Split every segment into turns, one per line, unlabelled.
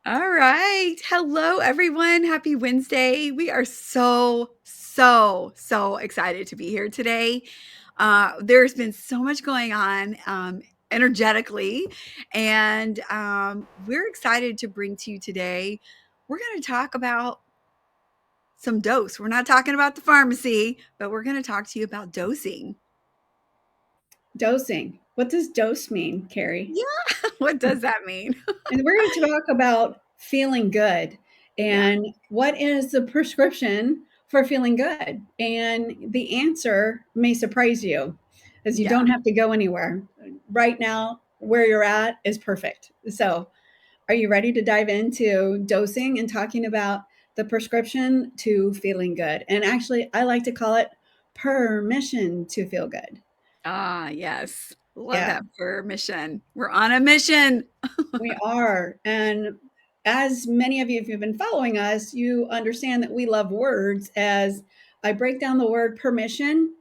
All right. Hello, everyone. Happy Wednesday. We are so excited to be here today. There's been so much going on energetically, and we're excited to bring to you today. We're going to talk about some dose. We're not talking about the pharmacy, but we're going to talk to you about dosing.
Dosing. What does dose mean, Carrie?
Yeah. What does that mean?
And we're going to talk about feeling good
Yeah.
and what is the prescription for feeling good. And the answer may surprise you as you
Yeah.
don't have to go anywhere. Right now, where you're at is perfect. So, are you ready to dive into dosing and talking about the prescription to feeling good? And actually, I like to call it permission to feel good.
Ah, yes. Love
Yeah.
that permission. We're on a mission.
We are. And as many of you, if you've been following us, you understand that we love words. As I break down the word permission,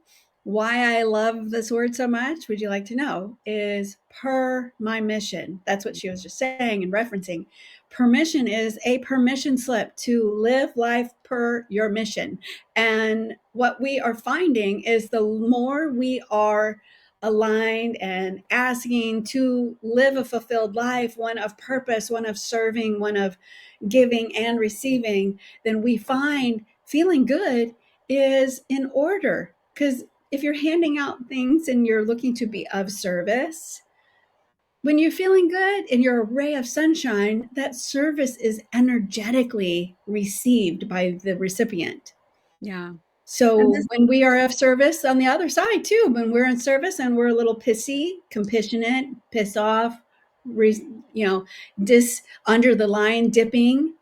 why I love this word so much, would you like to know? Is per my mission. That's what she was just saying and referencing. Permission is a permission slip to live life per your mission. And what we are finding is the more we are aligned and asking to live a fulfilled life, one of purpose, one of serving, one of giving and receiving, then we find feeling good is in order. Because if you're handing out things and you're looking to be of service, when you're feeling good and you're a ray of sunshine, that service is energetically received by the recipient.
Yeah. And
So
this
when we are of service on the other side too, when we're in service and we're a little pissy, compassionate, pissed off, re, you know, dis under the line dipping,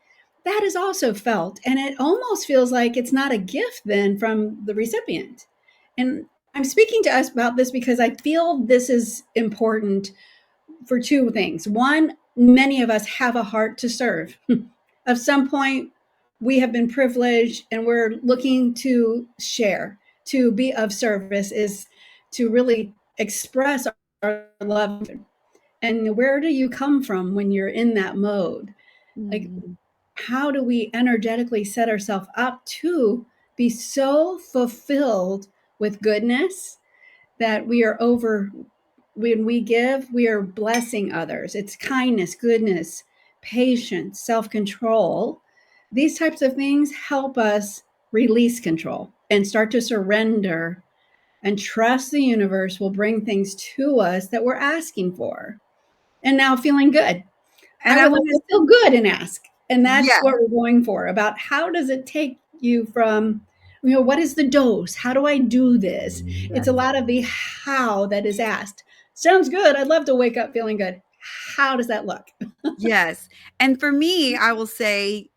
that is also felt, and it almost feels like it's not a gift then from the recipient. And I'm speaking to us about this because I feel this is important for two things. One, many of us have a heart to serve. At some point, we have been privileged and we're looking to share, to be of service, is to really express our love. And where do you come from when you're in that mode? Like,
Mhm.
how do we energetically set ourselves up to be so fulfilled with goodness that we are over when we give, we are blessing others. It's kindness, goodness, patience, self control. These types of things help us release control and start to surrender and trust the universe will bring things to us that we're asking for. And now feeling good.
And
I
I
would like
wanna
to feel good and ask. And that's
yeah.
what we're going for about how does it take you from, what is the dose? How do I do this? It's a
Yes.
lot of the how that is asked. Sounds good. I'd love to wake up feeling good. How does that look?
Yes. And for me, I will say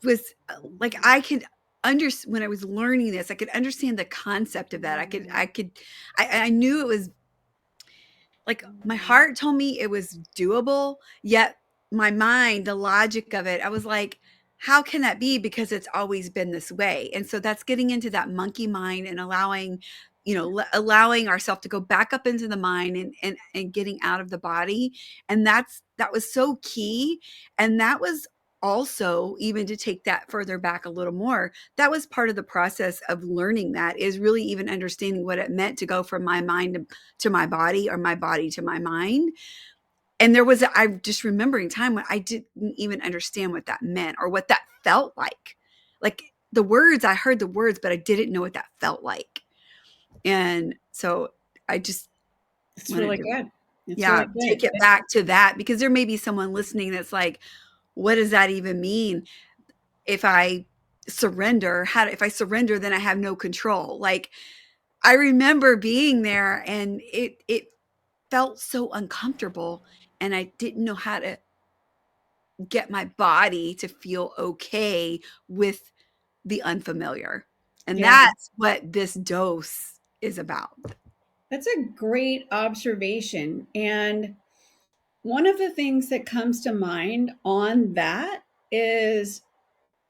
was like I could under when I was learning this, I could understand the concept of that. I knew it was like my heart told me it was doable, yet my mind, the logic of it, I was like, how can that be? Because it's always been this way. And so that's getting into that monkey mind and allowing, allowing ourselves to go back up into the mind and getting out of the body. And that was so key. And that was also even to take that further back a little more, that was part of the process of learning, that is really even understanding what it meant to go from my mind to my body or my body to my mind. And I just remembering time when I didn't even understand what that meant or what that felt like. Like the words, I heard the words, but I didn't know what that felt like. And so I just
It's
wanted
really
to,
good. It's
yeah,
really good.
take it back to that because there may be someone listening that's like, what does that even mean? If I surrender, if I surrender, then I have no control. Like I remember being there and it felt so uncomfortable and I didn't know how to get my body to feel okay with the unfamiliar. And
Yeah,
that's what this dose is about.
that's a great observation. And one of the things that comes to mind on that is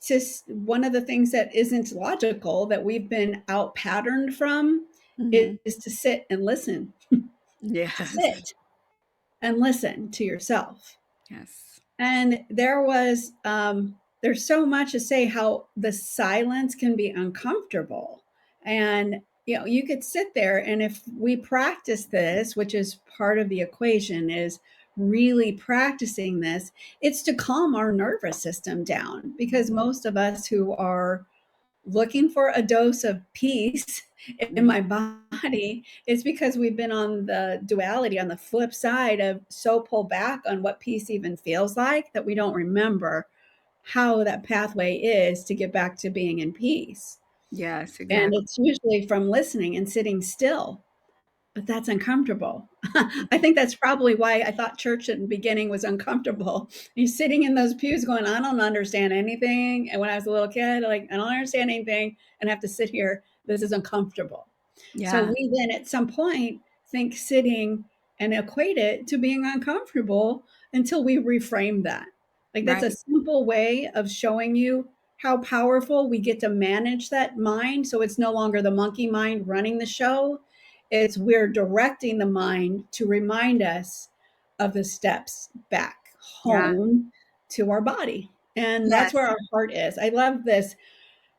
just one of the things that isn't logical that we've been out patterned from
Mhm.
is to sit and listen, to
Yes.
sit and listen to yourself.
Yes.
And there's so much to say how the silence can be uncomfortable. And, you could sit there, and if we practice this, which is part of the equation, is really practicing this, it's to calm our nervous system down. Because most of us who are looking for a dose of peace in
Mhm.
my body is because we've been on the duality, on the flip side of so pulled back on what peace even feels like, that we don't remember how that pathway is to get back to being in peace.
Yes,
And
exactly.
it's usually from listening and sitting still, but that's uncomfortable. I think that's probably why I thought church at the beginning was uncomfortable. You're sitting in those pews going, I don't understand anything. And when I was a little kid, like, I don't understand anything and I have to sit here. This is uncomfortable. So
Yeah,
we then at some point think sitting and equate it to being uncomfortable until we reframe that. Like, that's a
right.
simple way of showing you how powerful we get to manage that mind. So it's no longer the monkey mind running the show. It's we're directing the mind to remind us of the steps back
Yeah.
home to our body. And that's where
Yes.
our heart is. I love this.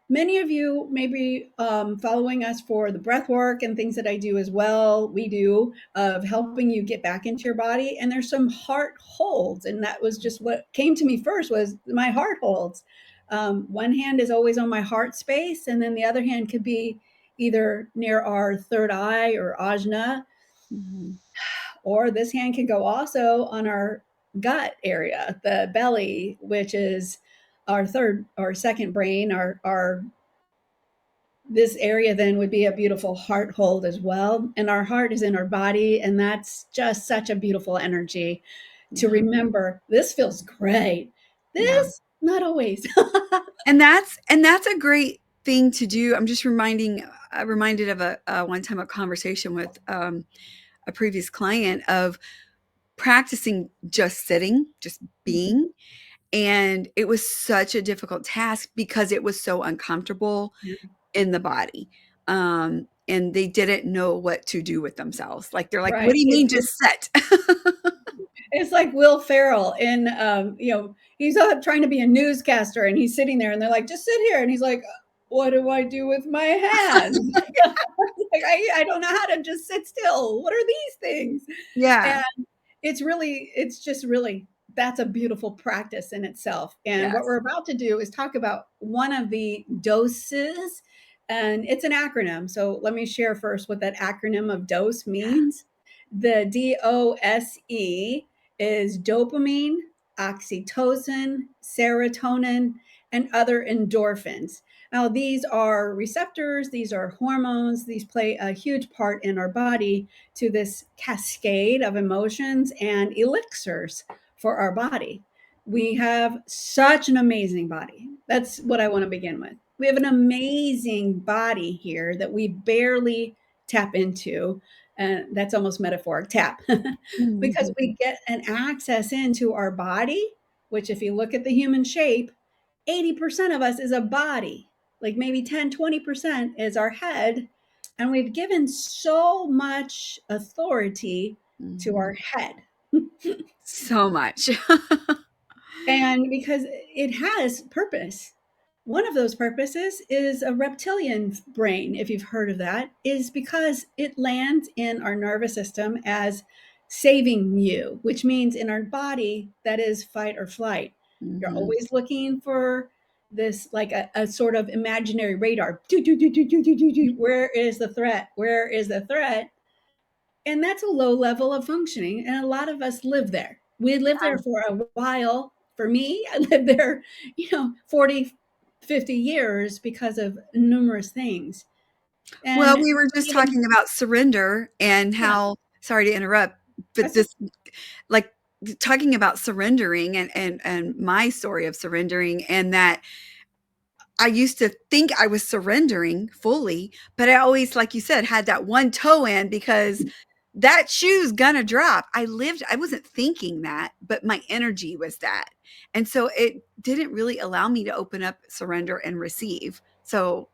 Many of you may be following us for the breath work and things that I do as well. We do of helping you get back into your body. And there's some heart holds. And that was just what came to me first was my heart holds. One hand is always on my heart space. And then the other hand could be either near our third eye or ajna,
Mhm.
or this hand can go also on our gut area, the belly, which is our third or second brain. Our This area then would be a beautiful heart hold as well. And our heart is in our body, and that's just such a beautiful energy to
Yeah.
remember. This feels great.
Yeah.
This, not always.
And that's a great thing to do. I'm just reminded of a one time a conversation with a previous client of practicing just sitting, just being. And it was such a difficult task because it was so uncomfortable in the body. And they didn't know what to do with themselves. Like they're like, "What
Right.
do you mean just sit?"
It's like Will Ferrell in, he's trying to be a newscaster, and he's sitting there, and they're like, "Just sit here," and he's like, "What do I do with my hands?" Like, I don't know how to just sit still. What are these things?
Yeah.
And it's just really, that's a beautiful practice in itself. And what we're
Yes.
about to do is talk about one of the doses, and it's an acronym. So let me share first what that acronym of dose means. The DOSE is dopamine, oxytocin, serotonin, and other endorphins. Now, these are receptors, these are hormones, these play a huge part in our body to this cascade of emotions and elixirs for our body. We have such an amazing body. That's what I want to begin with. We have an amazing body here that we barely tap into. And that's almost metaphoric, tap, because
Mhm.
we get an access into our body, which, if you look at the human shape, 80% of us is a body, like maybe 10-20% is our head. And we've given so much authority to our
Mhm.
head.
So much.
And because it has purpose. One of those purposes is a reptilian brain, if you've heard of that, is because it lands in our nervous system as saving you, which means in our body, that is fight or flight. You're
Mhm.
always looking for this, like a sort of imaginary radar. Do, do, do, do, do, do, do, do. Where is the threat? Where is the threat? And that's a low level of functioning. And a lot of us live there. We lived there for a while. For me, I lived there, 40, 50 years because of numerous things.
Well,
And
we were just
even,
talking about surrender and
yeah,
how, sorry to interrupt, but
that's okay.
this, like, talking about surrendering and my story of surrendering, and that I used to think I was surrendering fully, but I always, like you said, had that one toe in because that shoe's gonna drop. I wasn't thinking that, but my energy was that. And so it didn't really allow me to open up, surrender, and receive. So,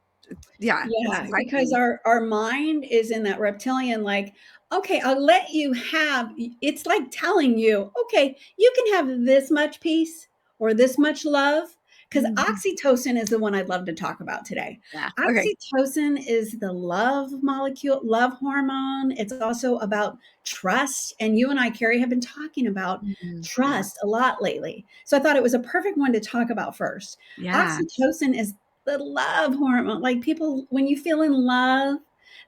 yeah, it's
Yeah, because
frightening.
our mind is in that reptilian, like, okay, I'll let you have, it's like telling you, okay, you can have this much peace or this much love. Because
Mhm.
oxytocin is the one I'd love to talk about today.
Yeah. Okay.
Oxytocin is the love molecule, love hormone. It's also about trust. And you and I, Carrie, have been talking about
Yeah.
trust a lot lately. So I thought it was a perfect one to talk about first.
Yeah.
Oxytocin is the love hormone. Like people, when you feel in love,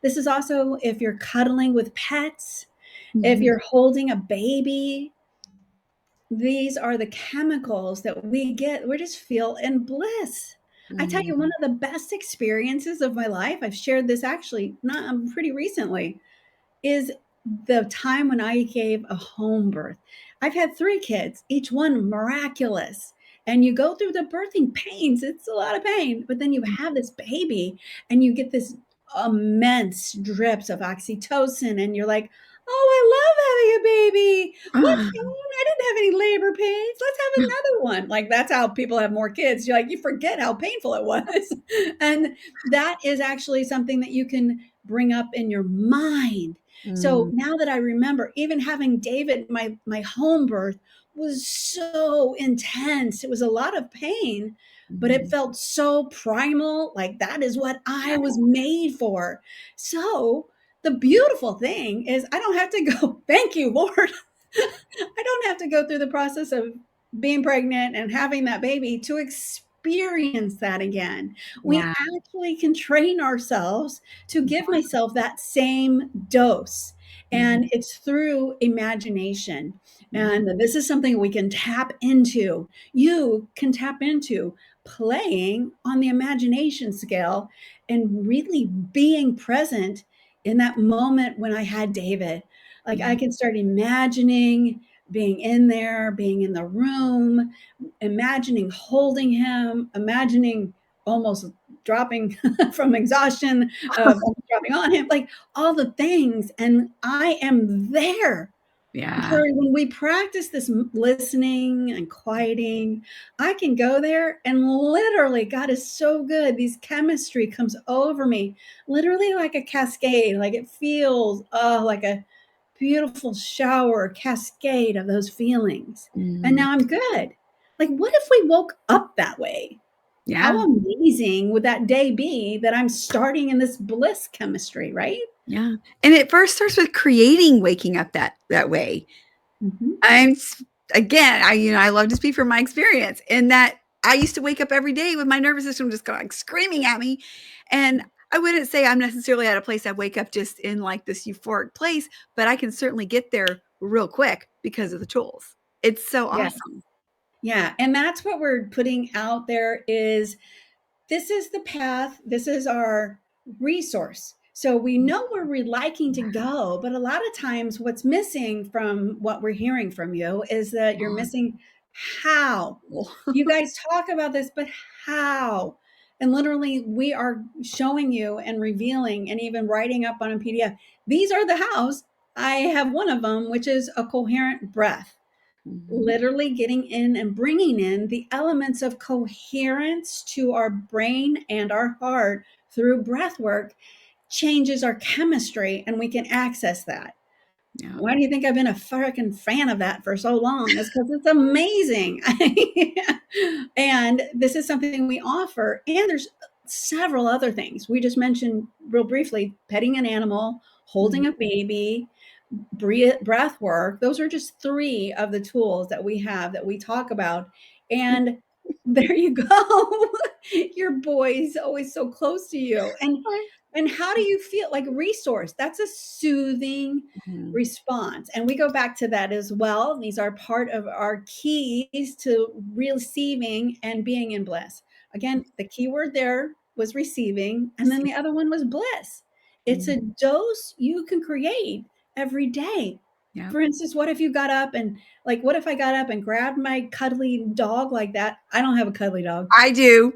this is also if you're cuddling with pets, if
Mhm.
you're holding a baby, these are the chemicals that we get. We just feel in bliss. I tell you, one
Mhm.
of the best experiences of my life, I've shared this actually not pretty recently, is the time when I gave a home birth. I've had 3 kids, each one miraculous. And you go through the birthing pains, it's a lot of pain, but then you have this baby and you get this immense drips of oxytocin and you're like, "Oh, I love having a baby. What's
Ah.
going? I didn't have any labor pains. Let's have another one." Like that's how people have more kids. You're like, you forget how painful it was. And that is actually something that you can bring up in your mind. So
Mm.
now that I remember, even having David, my home birth was so intense. It was a lot of pain, but it
Mhm.
felt so primal. Like that is what I was made for. So the beautiful thing is I don't have to go, thank you, Lord. I don't have to go through the process of being pregnant and having that baby to experience that again. We
Yeah.
actually can train ourselves to give myself that same dose.
Mhm.
And it's through imagination.
Mhm.
And this is something we can tap into. You can tap into playing on the imagination scale and really being present in that moment when I had David. Like I
Mhm.
can start imagining being in there, being in the room, imagining holding him, imagining almost dropping from exhaustion, dropping on him, like all the things. And I am there.
Yeah.
Carrie, when we practice this listening and quieting, I can go there and literally, God is so good. These chemistry comes over me, literally like a cascade, like it feels, oh, like a beautiful shower cascade of those feelings. And
Mm.
now I'm good. Like, what if we woke up that way? How
Yeah.
amazing would that day be that I'm starting in this bliss chemistry, right?
Yeah. And it first starts with creating waking up that way.
Mhm.
I'm s again, I love to speak from my experience in that I used to wake up every day with my nervous system just going like screaming at me, and I wouldn't say I'm necessarily at a place I wake up just in, like, this euphoric place, but I can certainly get there real quick because of the tools. It's so
Yeah.
awesome.
Yeah. And that's what we're putting out there is this is the path, this is our resource. So we know where we're liking to go, but a lot of times what's missing from what we're hearing from you is that you're
Yeah.
missing how. You guys talk about this, but how? And literally, we are showing you and revealing and even writing up on a PDF. These are the hows. I have one of them, which is a coherent breath,
Mhm.
literally getting in and bringing in the elements of coherence to our brain and our heart through breath work changes our chemistry and we can access that.
Yeah.
Why do you think I've been a freaking fan of that for so long? It's because it's amazing. And this is something we offer. And there's several other things. We just mentioned real briefly petting an animal,
Mhm.
holding a baby, breath work. Those are just 3 of the tools that we have that we talk about. And there you go. Your boy's always so close to you. And how do you feel like resource? That's a soothing
Mhm.
response. And we go back to that as well. These are part of our keys to receiving and being in bliss. Again, the key word there was receiving, and then the other one was bliss. It's
Mhm.
a dose you can create every day.
Yep.
For instance, what if you got up and like, what if I got up and grabbed my cuddly dog like that? I don't have a cuddly dog.
I do.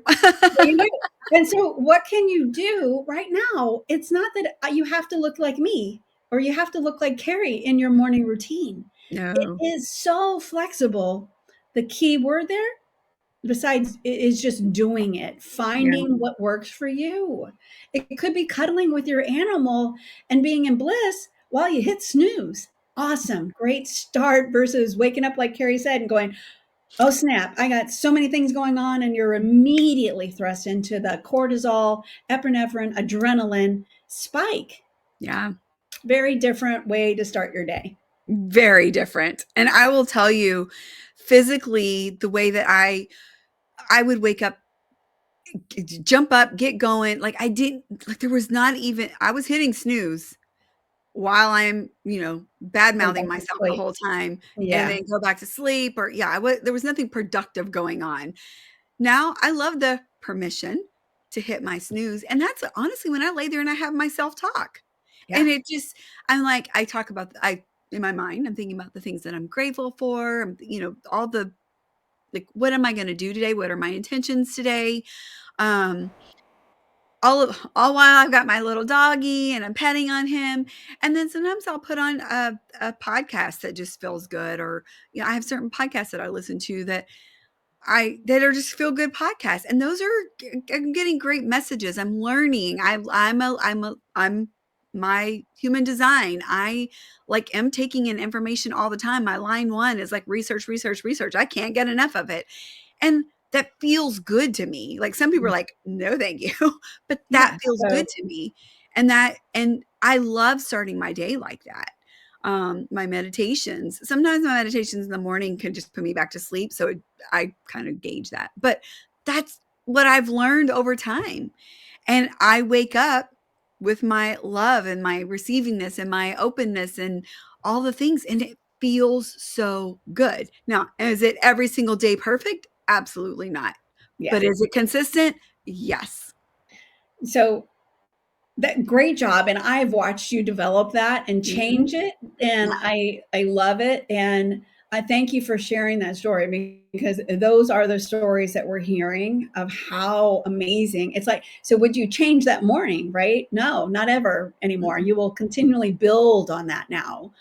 Well, you do. And so, what can you do right now? It's not that you have to look like me or you have to look like Carrie in your morning routine. It
No.
is so flexible. The key word there, besides, is just doing it,
Yeah.
finding what works for you. It could be cuddling with your animal and being in bliss, while you hit snooze. Awesome. Great start versus waking up, like Carrie said, and going, oh snap, I got so many things going on. And you're immediately thrust into the cortisol, epinephrine, adrenaline spike.
Yeah.
Very different way to start your day.
Very different. And I will tell you, physically, the way that I would wake up, jump up, get going. Like I didn't like there was not even I was hitting snooze while I'm, bad
Going
mouthing
back to
myself the
sleep.
whole time and
Yeah.
then go back to sleep or yeah, there was nothing productive going on. Now I love the permission to hit my snooze. And that's honestly when I lay there and I have my self-talk.
Yeah.
And it just I'm like, I talk about I in my mind, I'm thinking about the things that I'm grateful for. All the like, what am I going to do today? What are my intentions today? Um, all while I've got my little doggy and I'm petting on him. And then sometimes I'll put on a podcast that just feels good, or I have certain podcasts that I listen to that are just feel good podcasts, and those are I'm getting great messages. I'm learning. I'm my human design. I like am taking in information all the time. My line one is like research, research, research. I can't get enough of it. And that feels good to me. Like some people are like, no, thank you. But that
Yeah.
feels
So
good to me. And I love starting my day like that. My meditations, sometimes my meditations in the morning can just put me back to sleep. So I kind of gauge that. But that's what I've learned over time. And I wake up with my love and my receivingness and my openness and all the things. And it feels so good. Now, is it every single day perfect? Absolutely not.
yeah.
But is it consistent? Yes.
So that great job, and I've watched you develop that and
Mhm.
change it, and
Yeah.
I love it, and I thank you for sharing that story because those are the stories that we're hearing of how amazing it's like. So would you change that morning, right? No, not ever anymore.
Mm-mm.
You will continually build on that now.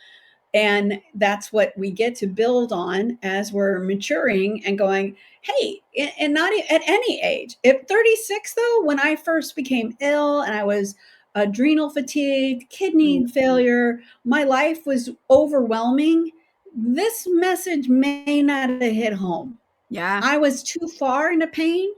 And that's what we get to build on as we're maturing and going, hey, and not at any age. At 36, though, when I first became ill and I was adrenal fatigued, kidney
Mhm.
failure, my life was overwhelming. This message may not have hit home.
Yeah.
I was too far into pain.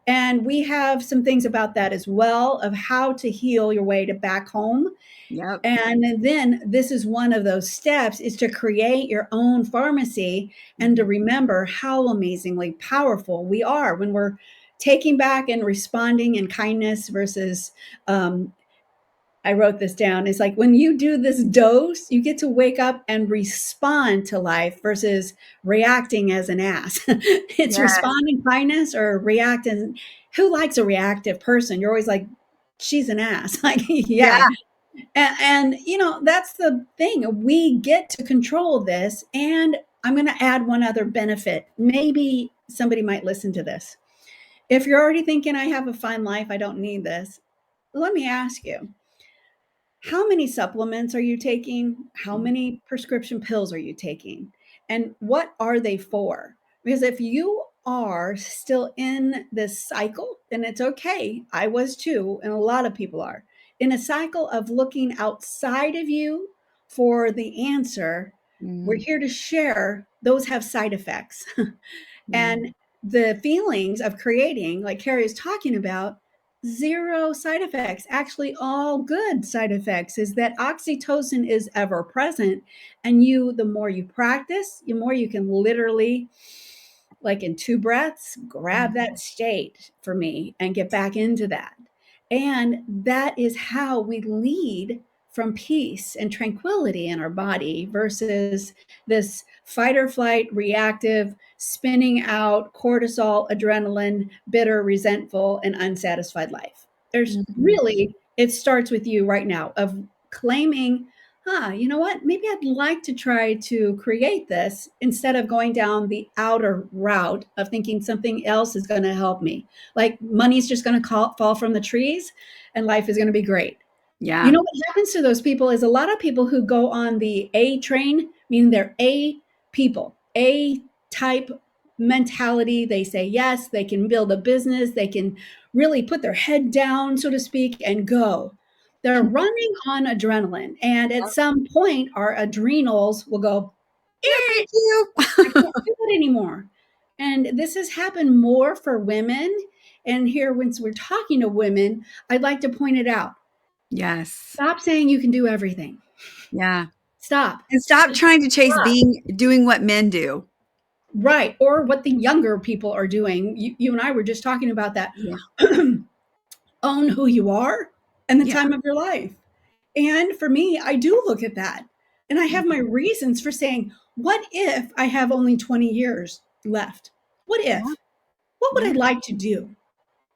And we have some things about that as well of how to heal your way to back home.
Yep.
And then this is one of those steps is to create your own pharmacy and to
Mhm.
remember how amazingly powerful we are when we're taking back and responding in kindness versus um, I wrote this down. It's like when you do this dose, you get to wake up and respond to life versus reacting as an ass. It's
Yes.
responding kindness or reacting. Who likes a reactive person? You're always like, she's an ass. Like, yeah,
Yeah.
and that's the thing. We get to control this. And I'm going to add one other benefit. Maybe somebody might listen to this. If you're already thinking, I have a fine life, I don't need this, let me ask you, how many supplements are you taking? How
Mm.
many prescription pills are you taking? And what are they for? Because if you are still in this cycle, then it's okay. I was too, and a lot of people are in a cycle of looking outside of you for the answer. We're
Mm.
here to share, those have side effects.
Mm.
And the feelings of creating, like Carrie is talking about, zero side effects, actually, all good side effects, is that oxytocin is ever present. And the more you practice, the more you can literally, like in 2 breaths, grab
Mhm.
that state for me and get back into that. And that is how we lead from peace and tranquility in our body versus this fight or flight, reactive, spinning out cortisol, adrenaline, bitter, resentful, and unsatisfied life. There's
Mhm.
really, it starts with you right now of claiming, you know what? Maybe I'd like to try to create this instead of going down the outer route of thinking something else is going to help me. Like money's just going to fall from the trees and life is going to be great. You
Yeah.
know what happens to those people is a lot of people who go on the A train, meaning they're A people, A type mentality. They say yes, they can build a business, they can really put their head down, so to speak, and go. They're running on adrenaline, and at some point, our adrenals will go,
Yeah,
"Eh,
thank you.
I can't do it anymore." And this has happened more for women. And here, once we're talking to women, I'd like to point it out.
Yes.
Stop saying you can do everything.
Yeah.
Stop.
And stop
Just
trying to chase
stop.
doing what men do.
Right. Or what the younger people are doing. You and I were just talking about that.
Yeah.
Own who you are and the
Yeah.
time of your life. And for me, I do look at that. And I have my
Mhm.
reasons for saying, what if I have only 20 years left? What
Yeah.
if? What would I
Yeah.
like to do?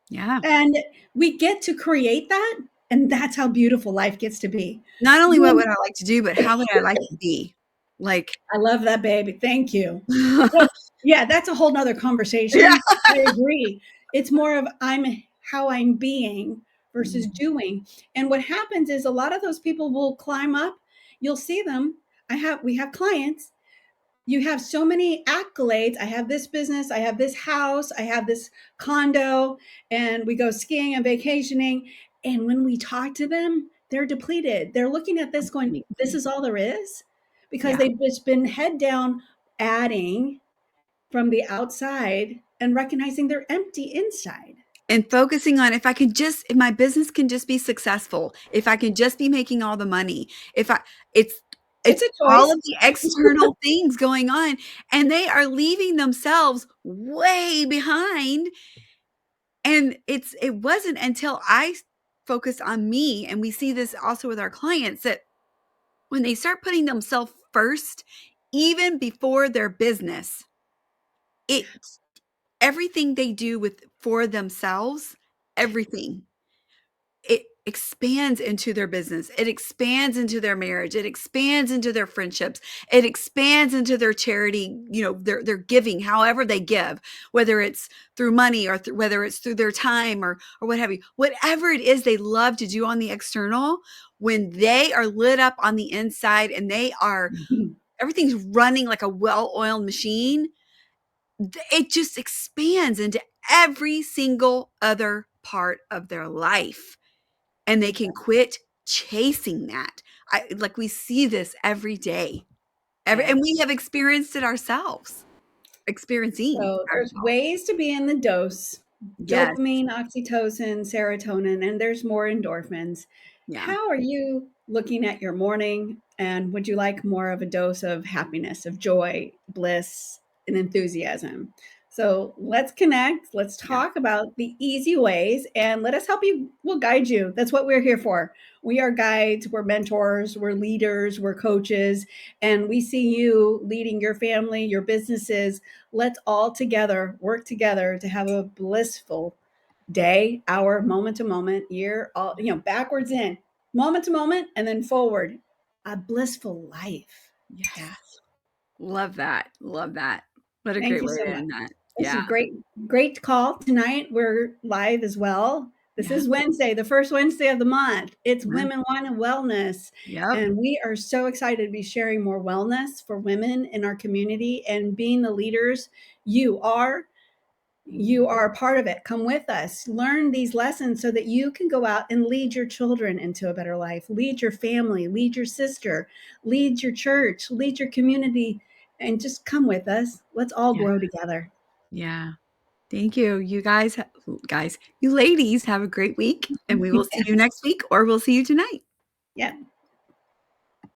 Yeah.
And we get to create that. And that's how beautiful life gets to be.
Not only what
When,
would I like to do, but how would I like to be? Like,
I love that, baby. Thank you.
yeah.
Well, yeah, that's a whole nother conversation. I agree. It's more of how I'm being versus
Mhm.
doing. And what happens is a lot of those people will climb up. You'll see them. We have clients. You have so many accolades. I have this business, I have this house, I have this condo, and we go skiing and vacationing. And when we talk to them, they're depleted. They're looking at this going, this
Completely.
is all there is? Because
Yeah.
they've just been head down adding from the outside and recognizing they're empty inside.
And focusing on if my business can just be successful, if I can just be making all the money, if I it's
It's
it's
a
all
choice.
of the external things going on, and they are leaving themselves way behind. And it wasn't until I focused on me, and we see this also with our clients, that when they start putting themselves first, even before their business, it everything they do with for themselves, everything, it expands into their business. It expands into their marriage. It expands into their friendships. It expands into their charity, their giving, however they give, whether it's through money or whether it's through their time or what have you. Whatever it is they love to do on the external, when they are lit up on the inside and everything's running like a well-oiled machine, it just expands into every single other part of their life, and they can quit chasing that. Like, we see this every day.
Yeah.
And we have experienced it ourselves. Experiencing
So there's
ourselves.
ways to be in the dose:
Yes.
dopamine, oxytocin, serotonin, and there's more endorphins.
Yeah.
How are you looking at your morning? And would you like more of a dose of happiness, of joy, bliss, and enthusiasm? So let's connect. Let's
Yeah.
talk about the easy ways and let us help you. We'll guide you. That's what we're here for. We are guides, we're mentors, we're leaders, we're coaches, and we see you leading your family, your businesses. Let's all together work together to have a blissful day, hour, moment to moment, year, all, backwards in, moment to moment, and then forward. A blissful life.
Yes.
Yeah.
Love that. Love that. What a
Thank
great
you
way
so
to
much.
end that.
This is
Yeah.
great. Great call tonight. We're live as well. This
Yeah.
is Wednesday, the first Wednesday of the month. It's
Yeah.
Women, Wine, and Wellness.
Yep.
And we are so excited to be sharing more wellness for women in our community and being the leaders you are. You are a part of it. Come with us. Learn these lessons so that you can go out and lead your children into a better life, lead your family, lead your sister, lead your church, lead your community, and just come with us. Let's all
Yeah.
grow together.
Yeah. Thank you. You guys, you ladies have a great week, and we will see you next week, or we'll see you tonight.
Yeah.